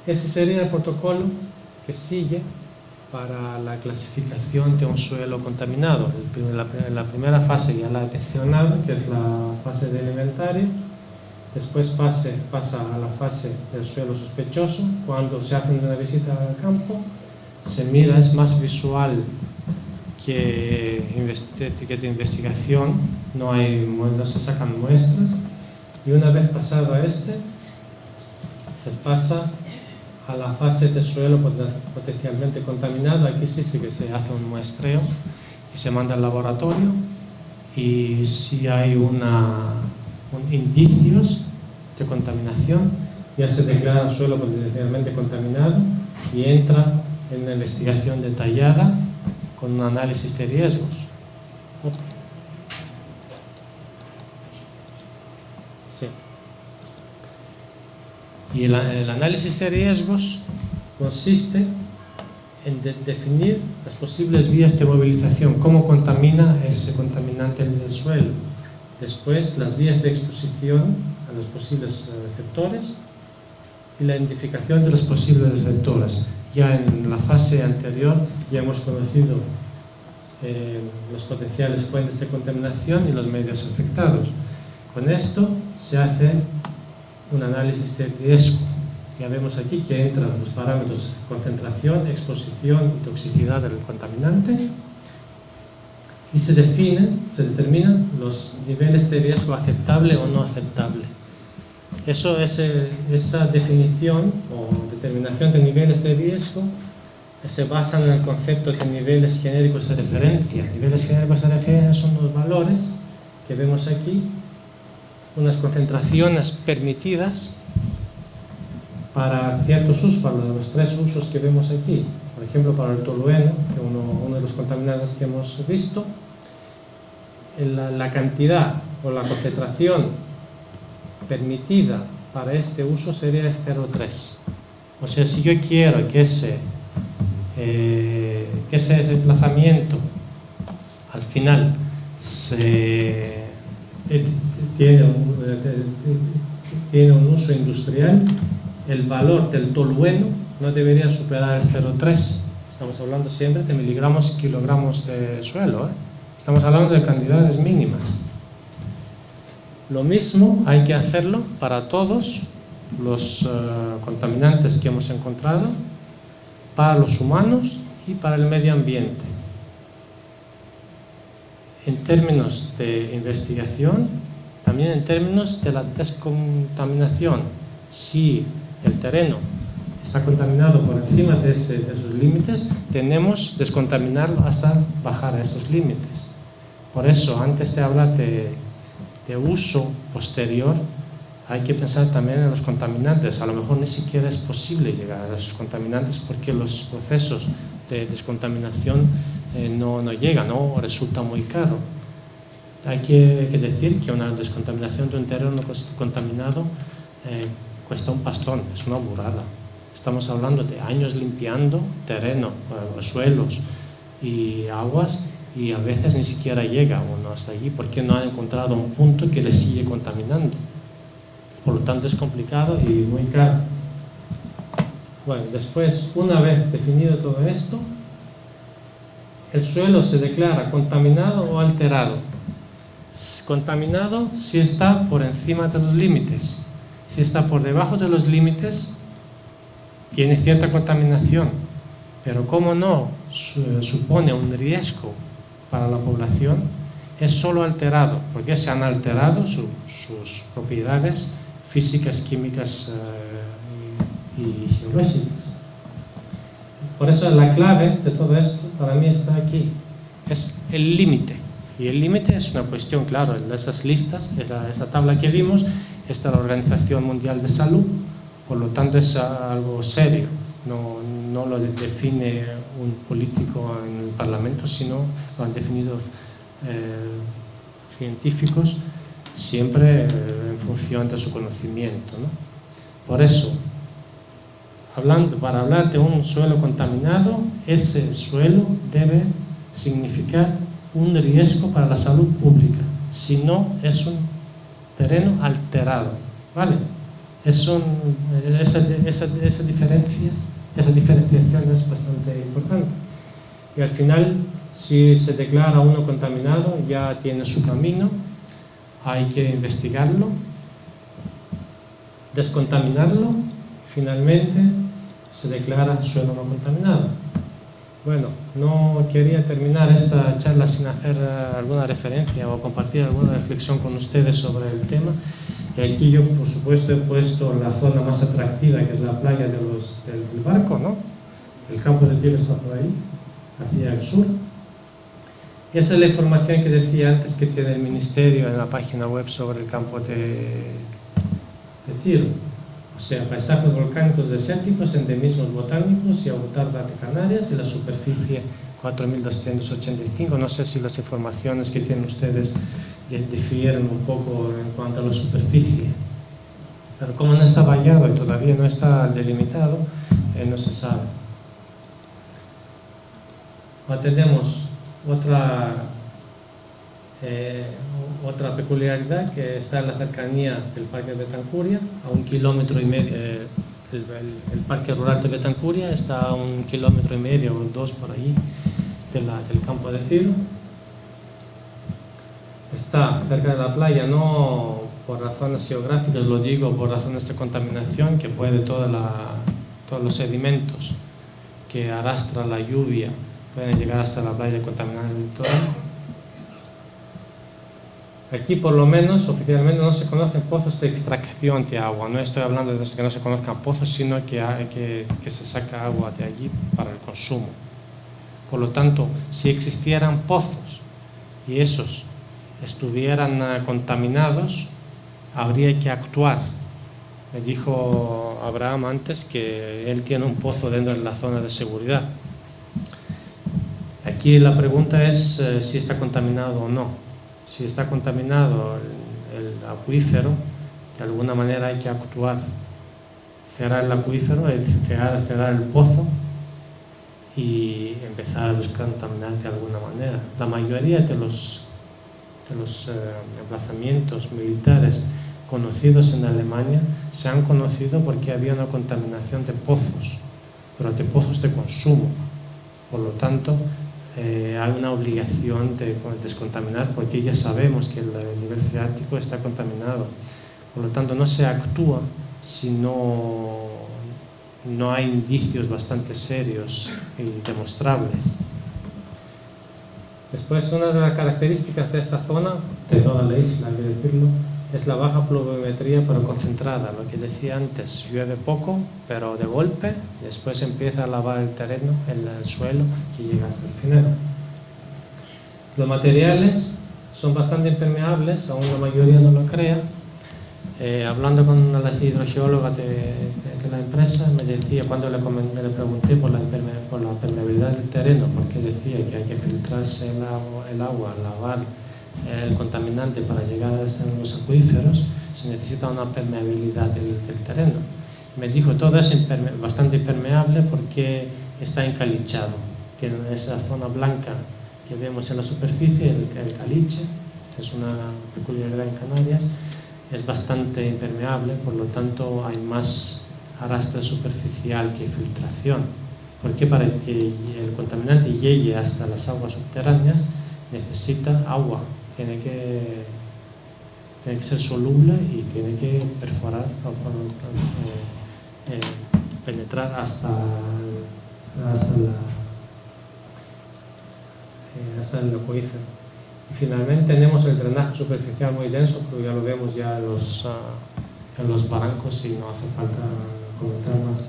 Ese sería el protocolo que sigue para la clasificación de un suelo contaminado. La primera fase ya la he mencionado, que es la fase de inventario. Después pasa a la fase del suelo sospechoso. Cuando se hace una visita al campo, se mira, es más visual que de investigación, no se sacan muestras. Y una vez pasado a se pasa a la fase de suelo potencialmente contaminado. Aquí sí que se hace un muestreo y se manda al laboratorio, y si hay indicios de contaminación, ya se declara el suelo potencialmente contaminado y entra en una investigación detallada con un análisis de riesgos. Sí. Y el análisis de riesgos consiste en definir las posibles vías de movilización, cómo contamina ese contaminante el suelo. Después, las vías de exposición a los posibles receptores y la identificación de los posibles receptores. Ya en la fase anterior ya hemos conocido los potenciales fuentes de contaminación y los medios afectados. Con esto se hace un análisis de riesgo. Ya vemos aquí que entran los parámetros concentración, exposición y toxicidad del contaminante, y se determinan los niveles de riesgo aceptable o no aceptable. Esa definición o determinación de niveles de riesgo se basa en el concepto de niveles genéricos de referencia. Niveles genéricos de referencia son los valores que vemos aquí, unas concentraciones permitidas para ciertos usos, para los 3 usos que vemos aquí. Por ejemplo, para el tolueno, que uno de los contaminantes que hemos visto, la cantidad o la concentración permitida para este uso sería 0,3. O sea, si yo quiero que ese desplazamiento al final tiene un uso industrial, el valor del tolueno no debería superar el 0,3. Estamos hablando siempre de miligramos, kilogramos de suelo, Estamos hablando de cantidades mínimas. Lo mismo hay que hacerlo para todos los contaminantes que hemos encontrado, para los humanos y para el medio ambiente. En términos de investigación, también en términos de la descontaminación. Si el terreno está contaminado por encima de esos límites, tenemos que descontaminarlo hasta bajar a esos límites. Por eso, antes de hablar de uso posterior, hay que pensar también en los contaminantes. A lo mejor ni siquiera es posible llegar a esos contaminantes porque los procesos de descontaminación no llegan, o resulta muy caro. Hay que decir que una descontaminación de un terreno contaminado cuesta un pastón, es una burrada. Estamos hablando de años limpiando terreno, suelos y aguas, y a veces ni siquiera llega uno hasta allí porque no ha encontrado un punto que le sigue contaminando. Por lo tanto, es complicado y muy caro. Bueno, después, una vez definido todo esto, el suelo se declara contaminado o alterado. Contaminado si está por encima de los límites. Si está por debajo de los límites, tiene cierta contaminación, pero como no supone un riesgo para la población, es solo alterado, porque se han alterado sus propiedades físicas, químicas y geológicas. Por eso la clave de todo esto para mí está aquí, es el límite. Y el límite es una cuestión, claro, en esas listas, esa tabla que vimos, está la Organización Mundial de Salud, por lo tanto es algo serio, no lo define un político en el Parlamento, sino lo han definido científicos, siempre en función de su conocimiento, ¿no? Por eso, para hablar de un suelo contaminado, ese suelo debe significar un riesgo para la salud pública, si no es un terreno alterado, ¿vale? esa diferenciación es bastante importante. Y al final, si se declara uno contaminado, ya tiene su camino, hay que investigarlo, descontaminarlo, finalmente se declara suelo no contaminado. Bueno, no quería terminar esta charla sin hacer alguna referencia o compartir alguna reflexión con ustedes sobre el tema. Y aquí yo, por supuesto, he puesto la zona más atractiva, que es la playa del barco, ¿no? El campo de tiro está por ahí, hacia el sur. Y esa es la información que decía antes que tiene el Ministerio en la página web sobre el campo de tiro. O sea, paisajes volcánicos desérticos, endemismos botánicos y autarca de Canarias, y la superficie 4.285. No sé si las informaciones que tienen ustedes difieren un poco en cuanto a la superficie, pero como no está vallado y todavía no está delimitado, no se sabe. Ahora tenemos otra peculiaridad, que está en la cercanía del Parque de Betancuria, a 1,5 kilómetros. El Parque Rural de Betancuria está a 1,5 kilómetros o 2 por ahí del campo de tiro. Está cerca de la playa, no por razones geográficas, lo digo por razones de contaminación, que puede todos los sedimentos que arrastra la lluvia pueden llegar hasta la playa y contaminar el entorno. Aquí, por lo menos, oficialmente no se conocen pozos de extracción de agua. No estoy hablando de que no se conozcan pozos, sino que se saca agua de allí para el consumo. Por lo tanto, si existieran pozos y esos estuvieran contaminados, habría que actuar. Me dijo Abraham antes que él tiene un pozo dentro de la zona de seguridad. Aquí la pregunta es si está contaminado o no. Si está contaminado el acuífero, de alguna manera hay que actuar. Cerrar el acuífero, cerrar el pozo y empezar a buscar contaminar de alguna manera. La mayoría de los emplazamientos militares conocidos en Alemania se han conocido porque había una contaminación de pozos, pero de pozos de consumo. Por lo tanto, hay una obligación de descontaminar, porque ya sabemos que el nivel freático está contaminado. Por lo tanto, no se actúa si no hay indicios bastante serios y demostrables. Después, una de las características de esta zona, de toda la isla, hay que decirlo, es la baja pluviometría pero concentrada. Lo que decía antes, llueve poco, pero de golpe, y después empieza a lavar el terreno, el suelo, y llega hasta el final. Los materiales son bastante impermeables, aún la mayoría no lo crea. Hablando con la hidrogeóloga de la empresa, me decía, cuando le pregunté por la permeabilidad del terreno, porque decía que hay que filtrarse el agua, lavar el contaminante para llegar a los acuíferos, se necesita una permeabilidad del terreno. Me dijo, todo es bastante impermeable porque está encalichado. Tiene esa zona blanca que vemos en la superficie, el caliche, es una peculiaridad en Canarias, es bastante impermeable, por lo tanto hay más arrastre superficial que filtración, porque para que el contaminante llegue hasta las aguas subterráneas necesita agua, tiene que ser soluble y tiene que perforar penetrar hasta el acuífero. Y finalmente tenemos el drenaje superficial muy denso, pero ya lo vemos ya en los barrancos y no hace falta comentar más.